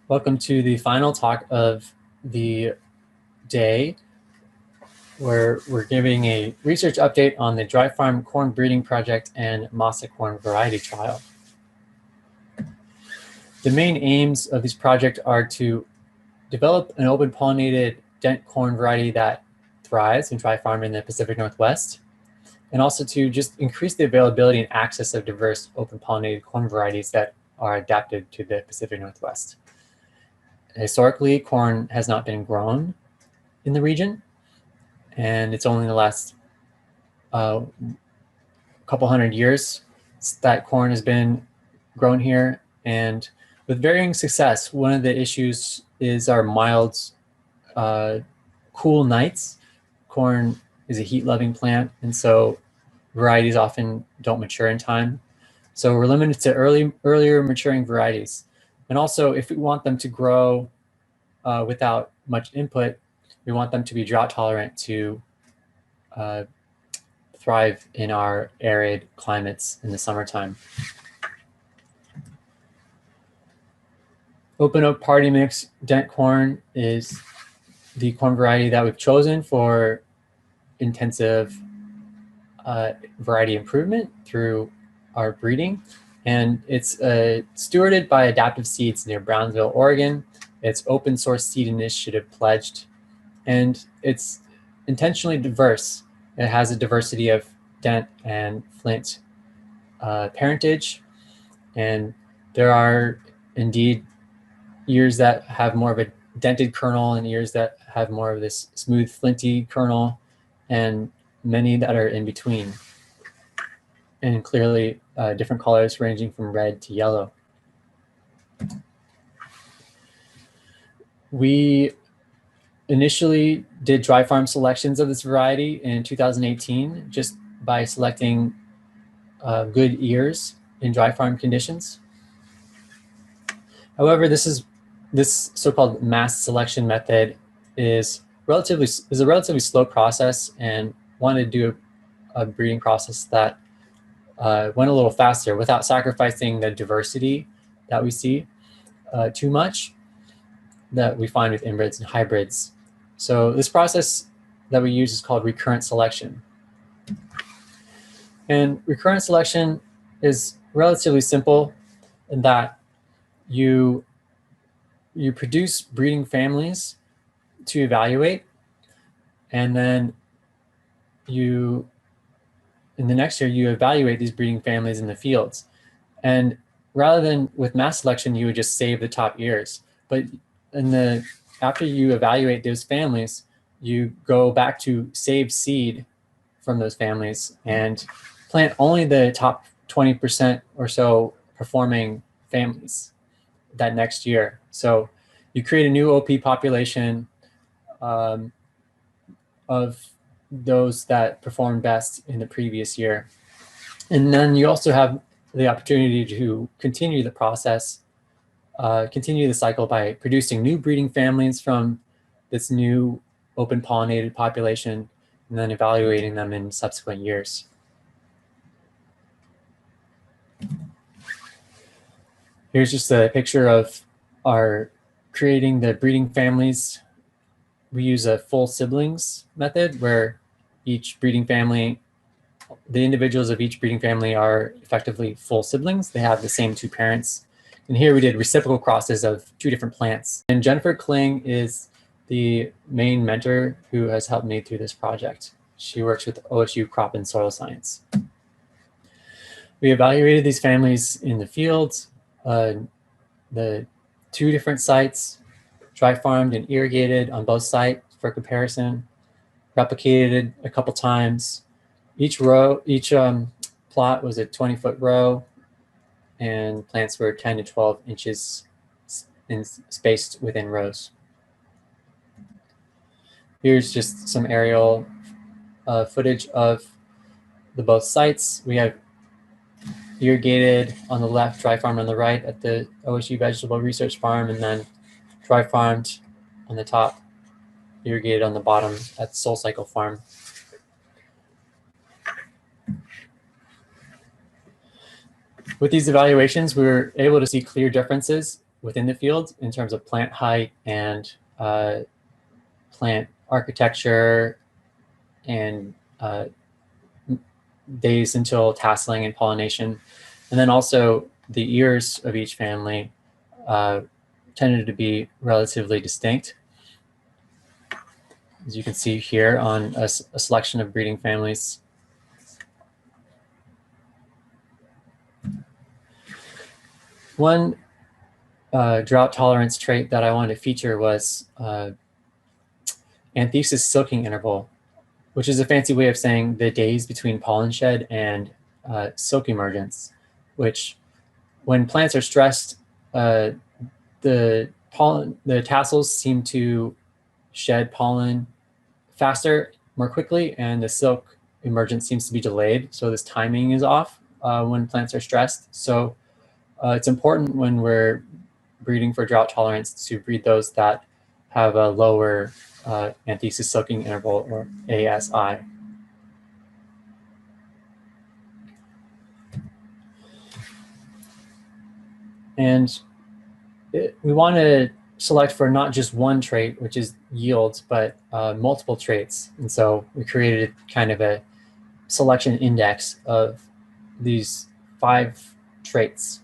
Welcome to the final talk of the day, where we're giving a research update on the dry farm corn breeding project and Masa corn variety trial. The main aims of this project are to develop an open pollinated dent corn variety that thrives in dry farm in the Pacific Northwest, and also to just increase the availability and access of diverse open pollinated corn varieties that are adapted to the Pacific Northwest. Historically, corn has not been grown in the region, and it's only in the last couple hundred years that corn has been grown here, and with varying success. One of the issues is our mild, cool nights. Corn is a heat-loving plant, and so varieties often don't mature in time. So we're limited to earlier maturing varieties. And also, if we want them to grow without much input, we want them to be drought tolerant to thrive in our arid climates in the summertime. Open oak party mix dent corn is the corn variety that we've chosen for intensive variety improvement through our breeding. And it's stewarded by Adaptive Seeds near Brownsville, Oregon. It's open source seed initiative pledged, and it's intentionally diverse. It has a diversity of dent and flint parentage, and there are indeed ears that have more of a dented kernel and ears that have more of this smooth flinty kernel, and many that are in between, and clearly different colors ranging from red to yellow. We initially did dry farm selections of this variety in 2018, just by selecting good ears in dry farm conditions. However, this so-called mass selection method is a relatively slow process, and wanted to do a breeding process that went a little faster without sacrificing the diversity that we see too much, that we find with inbreds and hybrids. So this process that we use is called recurrent selection. And recurrent selection is relatively simple in that you produce breeding families to evaluate, and then in the next year, you evaluate these breeding families in the fields. And rather than with mass selection, you would just save the top ears. But after you evaluate those families, you go back to save seed from those families and plant only the top 20% or so performing families that next year. So you create a new OP population of those that performed best in the previous year. And then you also have the opportunity to continue the process, continue the cycle by producing new breeding families from this new open pollinated population, and then evaluating them in subsequent years. Here's just a picture of our creating the breeding families. We use a full siblings method, where each breeding family, the individuals of each breeding family are effectively full siblings. They have the same two parents. And here we did reciprocal crosses of two different plants. And Jennifer Kling is the main mentor who has helped me through this project. She works with OSU Crop and Soil Science. We evaluated these families in the fields, the two different sites, dry farmed and irrigated on both sites for comparison, replicated a couple times. Each plot was a 20-foot row, and plants were 10 to 12 inches spaced within rows. Here's just some aerial footage of both sites. We have irrigated on the left, dry farmed on the right at the OSU Vegetable Research Farm, and then dry farmed on the top, irrigated on the bottom at the Soul Cycle Farm. With these evaluations, we were able to see clear differences within the field in terms of plant height and plant architecture and days until tasseling and pollination. And then also the ears of each family tended to be relatively distinct. As you can see here on a selection of breeding families. One drought tolerance trait that I wanted to feature was anthesis silking interval, which is a fancy way of saying the days between pollen shed and silk emergence, which when plants are stressed, the tassels seem to shed pollen faster, more quickly, and the silk emergence seems to be delayed. So this timing is off when plants are stressed. So it's important when we're breeding for drought tolerance to breed those that have a lower anthesis silking interval, or ASI. And we want to select for not just one trait, which is yield, but multiple traits. And so we created kind of a selection index of these 5 traits.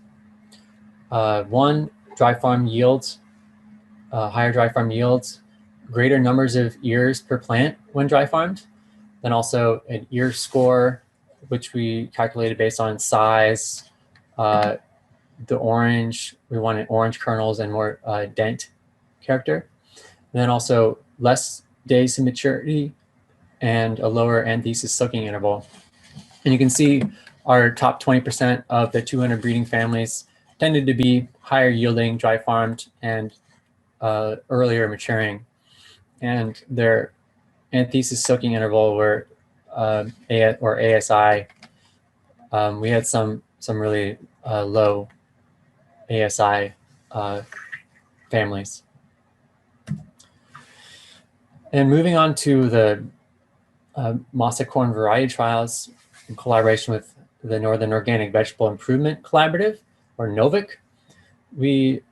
1, dry farm yields, higher dry farm yields, greater numbers of ears per plant when dry farmed. Then also an ear score, which we calculated based on size. The orange, we wanted orange kernels and more dent character. And then also less days to maturity and a lower anthesis silking interval. And you can see our top 20% of the 200 breeding families tended to be higher yielding, dry farmed, and earlier maturing. And their anthesis silking interval were or ASI. We had some really low ASI families. And moving on to the Masa corn variety trials in collaboration with the Northern Organic Vegetable Improvement Collaborative, or NOVIC, we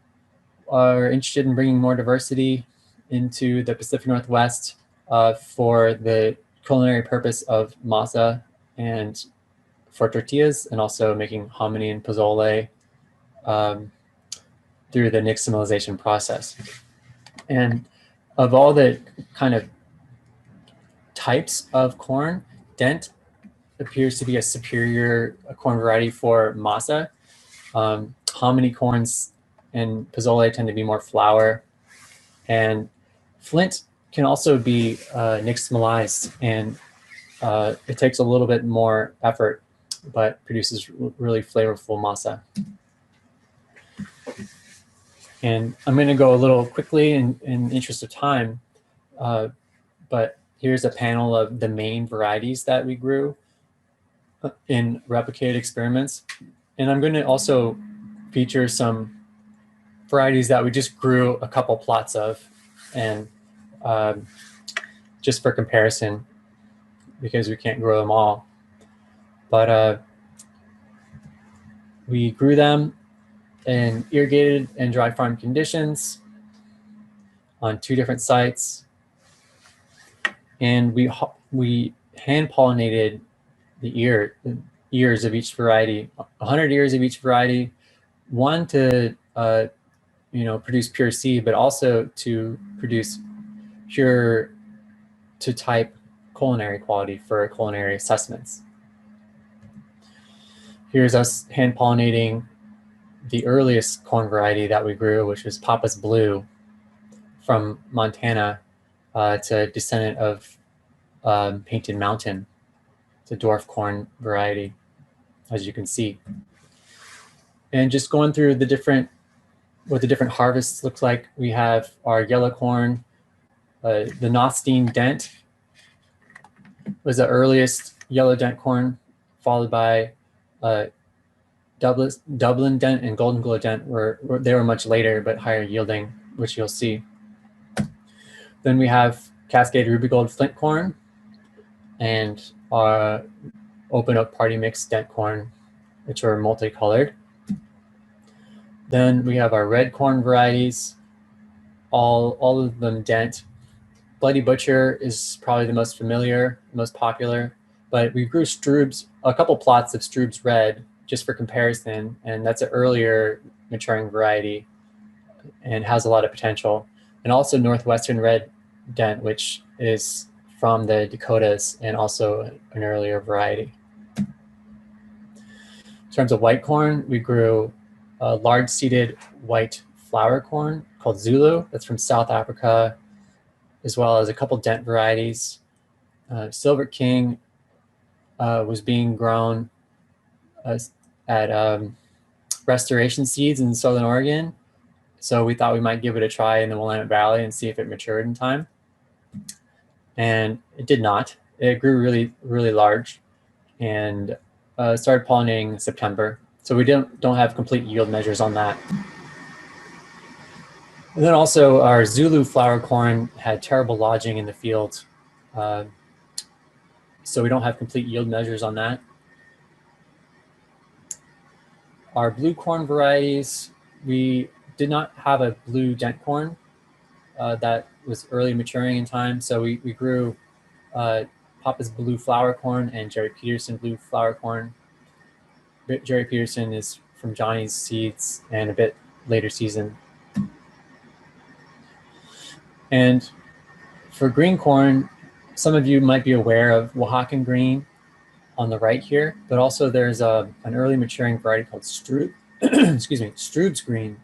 are interested in bringing more diversity into the Pacific Northwest for the culinary purpose of masa and for tortillas, and also making hominy and pozole through the nixtamalization process. And of all the kind of types of corn, dent appears to be a superior corn variety for masa. Hominy corns and pozole tend to be more flour, and flint can also be nixtamalized, and it takes a little bit more effort, but produces really flavorful masa. And I'm going to go a little quickly in the interest of time, but here's a panel of the main varieties that we grew in replicated experiments. And I'm going to also feature some varieties that we just grew a couple plots of, and just for comparison, because we can't grow them all. But we grew them in irrigated and dry farm conditions on 2 different sites. And we hand pollinated the ears of each variety, 100 ears of each variety, one to produce pure seed, but also to produce pure to type culinary quality for culinary assessments. Here's us hand pollinating the earliest corn variety that we grew, which was Papa's Blue from Montana. It's a descendant of Painted Mountain. It's a dwarf corn variety, as you can see. And just going through what the different harvests look like, we have our yellow corn. The Nothstein dent was the earliest yellow dent corn, followed by Dublin dent and Golden Glow dent. They were much later, but higher yielding, which you'll see. Then we have Cascade Ruby Gold flint corn and our Open Oak Party Mix dent corn, which are multicolored. Then we have our red corn varieties, all of them dent. Bloody Butcher is probably the most familiar, the most popular, but we grew Strubes, a couple plots of Strubes Red just for comparison, and that's an earlier maturing variety and has a lot of potential. And also Northwestern Red Dent, which is from the Dakotas and also an earlier variety. In terms of white corn, we grew a large seeded white flower corn called Zulu that's from South Africa, as well as a couple dent varieties. Silver King was being grown at Restoration Seeds in Southern Oregon. So we thought we might give it a try in the Willamette Valley and see if it matured in time. And it did not. It grew really, really large and started pollinating in September. So we don't have complete yield measures on that. And then also our Zulu flower corn had terrible lodging in the field. So we don't have complete yield measures on that. Our blue corn varieties, we did not have a blue dent corn that was early maturing in time. So we grew Papa's blue flower corn and Jerry Peterson blue flower corn. Jerry Peterson is from Johnny's seeds and a bit later season. And for green corn, some of you might be aware of Oaxacan green on the right here, but also there's an early maturing variety called Strubes green.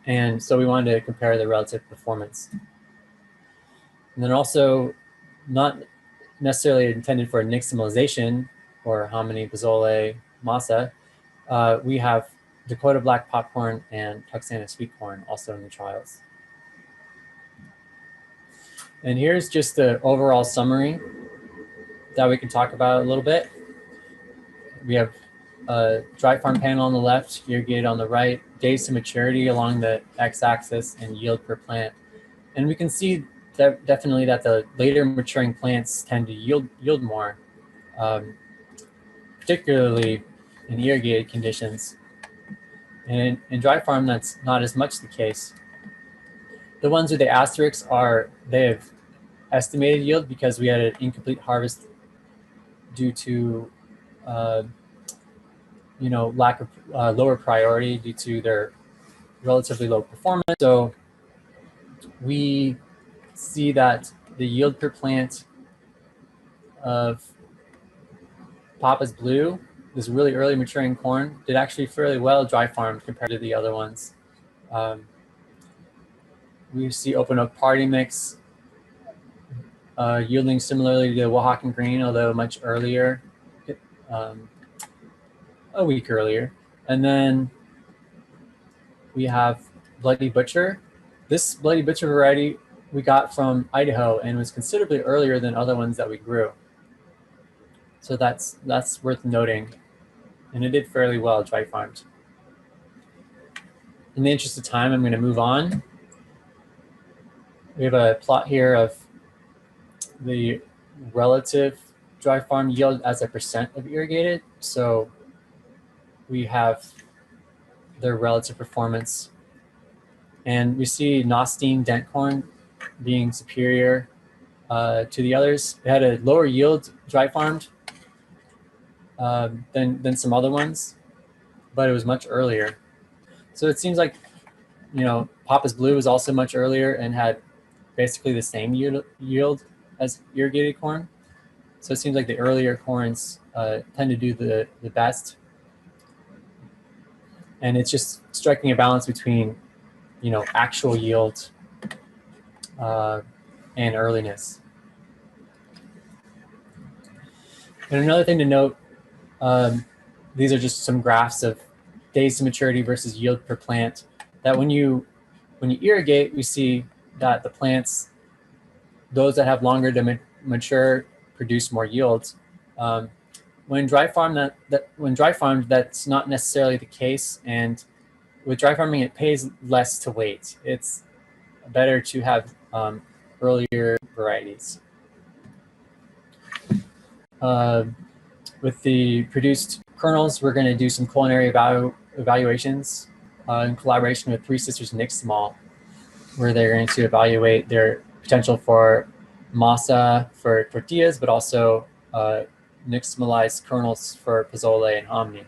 And so we wanted to compare the relative performance. And then also, not necessarily intended for nixtamalization or hominy, pozole, masa, we have Dakota black popcorn and Tuxana sweet corn also in the trials. And here's just the overall summary that we can talk about a little bit. We have a dry farm panel on the left, irrigated on the right, days to maturity along the x-axis, and yield per plant. And we can see that definitely that the later maturing plants tend to yield more, particularly in irrigated conditions. And in dry farm, that's not as much the case. The ones with the asterisks they have estimated yield because we had an incomplete harvest due to lack of lower priority due to their relatively low performance. So we see that the yield per plant of Papa's Blue, this really early maturing corn, did actually fairly well dry farmed compared to the other ones. We see Open Oak Party Mix yielding similarly to Oaxacan Green, although much earlier, a week earlier. And then we have Bloody Butcher. This Bloody Butcher variety we got from Idaho and was considerably earlier than other ones that we grew. So that's worth noting. And it did fairly well dry farmed. In the interest of time, I'm going to move on. We have a plot here of the relative dry farm yield as a percent of irrigated. So we have their relative performance. And we see Nostine dent corn being superior to the others. It had a lower yield dry farmed than some other ones, but it was much earlier. So it seems like, Papa's Blue was also much earlier and had basically the same yield as irrigated corn. So it seems like the earlier corns tend to do the best. And it's just striking a balance between, actual yield and earliness. And another thing to note, these are just some graphs of days to maturity versus yield per plant. That when you irrigate, we see that the plants, those that have longer to mature, produce more yields. When dry farmed, that's not necessarily the case. And with dry farming, it pays less to wait. It's better to have earlier varieties. With the produced kernels, we're going to do some culinary evaluations in collaboration with Three Sisters Nixtamall, where they're going to evaluate their potential for masa for tortillas, but also nixtamalized kernels for pozole and hominy.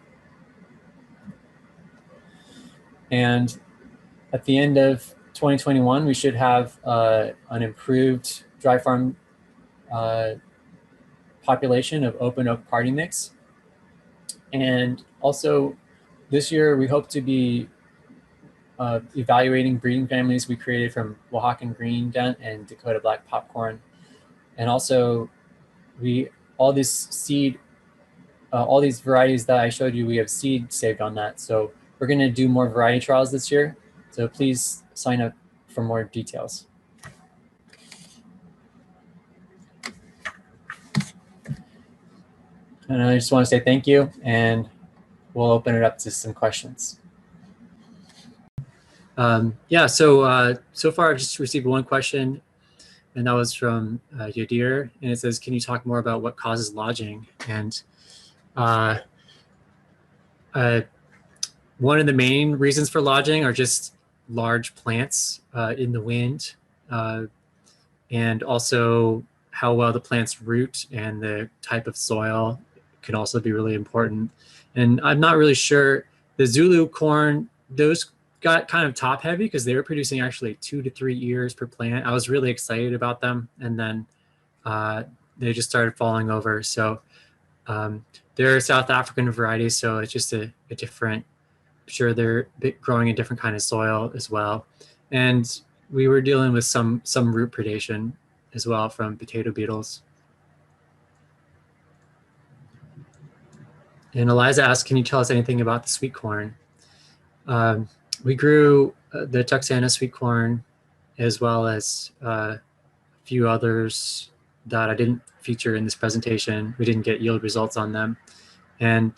And at the end of 2021, we should have an improved dry farm population of open oak party mix. And also this year, we hope to be evaluating breeding families we created from Oaxacan green dent and Dakota black popcorn. And also all these varieties that I showed you, we have seed saved on that. So we're going to do more variety trials this year. So please sign up for more details. And I just want to say thank you, and we'll open it up to some questions. Yeah, so far I've just received one question, and that was from Yadir, and it says, can you talk more about what causes lodging? And one of the main reasons for lodging are just large plants in the wind, and also how well the plants root and the type of soil can also be really important. And I'm not really sure, the Zulu corn, those got kind of top heavy because they were producing actually 2 to 3 ears per plant. I was really excited about them, and then they just started falling over. So they're South African varieties, so it's just a different, sure, they're growing in different kind of soil as well. And we were dealing with some root predation as well from potato beetles. And Eliza asked, can you tell us anything about the sweet corn? We grew the Tuxana sweet corn, as well as a few others that I didn't feature in this presentation. We didn't get yield results on them. And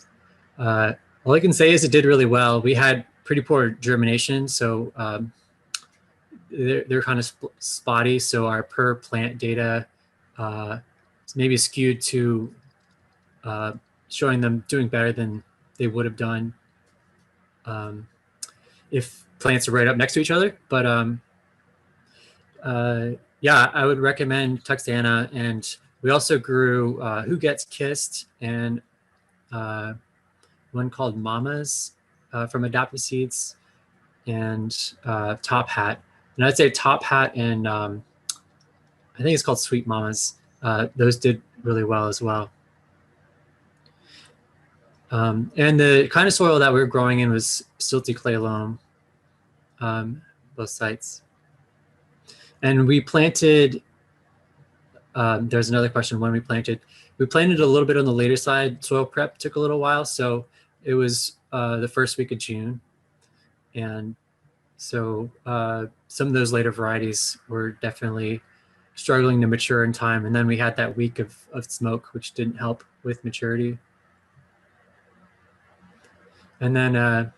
all I can say is it did really well. We had pretty poor germination, so they're kind of spotty. So our per plant data is maybe skewed to showing them doing better than they would have done if plants are right up next to each other. But yeah, I would recommend Tuxana. And we also grew Who Gets Kissed and one called Mamas from Adaptive Seeds, and Top Hat. And I'd say Top Hat and I think it's called Sweet Mamas. Those did really well as well. And the kind of soil that we were growing in was silty clay loam, both sites. And we planted, there's another question when we planted. We planted a little bit on the later side. Soil prep took a little while. So it was the first week of June. And so some of those later varieties were definitely struggling to mature in time. And then we had that week of smoke, which didn't help with maturity. And then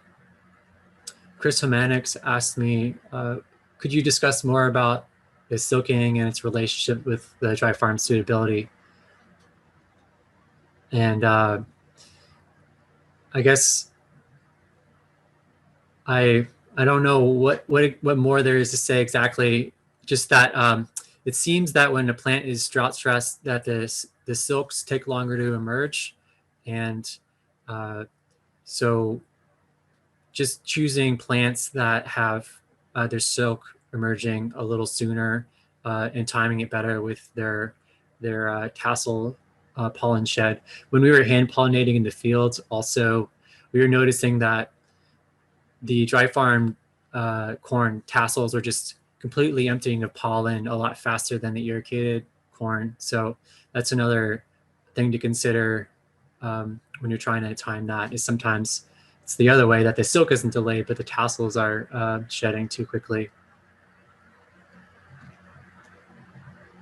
Chris Homanix asked me, could you discuss more about the silking and its relationship with the dry farm suitability? And I guess I don't know what more there is to say exactly. Just that it seems that when a plant is drought stressed, that the silks take longer to emerge, and so just choosing plants that have their silk emerging a little sooner and timing it better with their tassel pollen shed. When we were hand pollinating in the fields, also we were noticing that the dry farm corn tassels are just completely emptying of pollen a lot faster than the irrigated corn. So that's another thing to consider when you're trying to time that, is sometimes it's the other way, that the silk isn't delayed, but the tassels are shedding too quickly.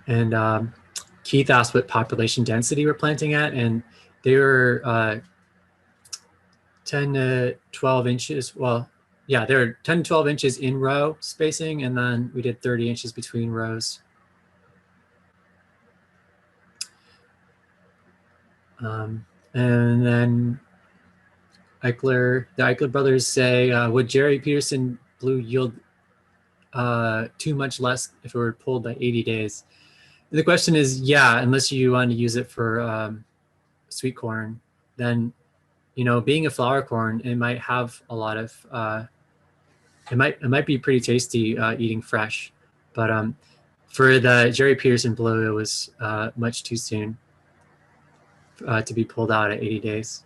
And Keith asked what population density we're planting at, and they were 10 to 12 inches. Well, yeah, they're 10 to 12 inches in row spacing, and then we did 30 inches between rows. And then The Eichler brothers say, would Jerry Peterson blue yield too much less if it were pulled by 80 days? And the question is, yeah, unless you want to use it for sweet corn, then, you know, being a flour corn, it might have a lot of, it might be pretty tasty eating fresh, but for the Jerry Peterson blue, it was much too soon to be pulled out at 80 days.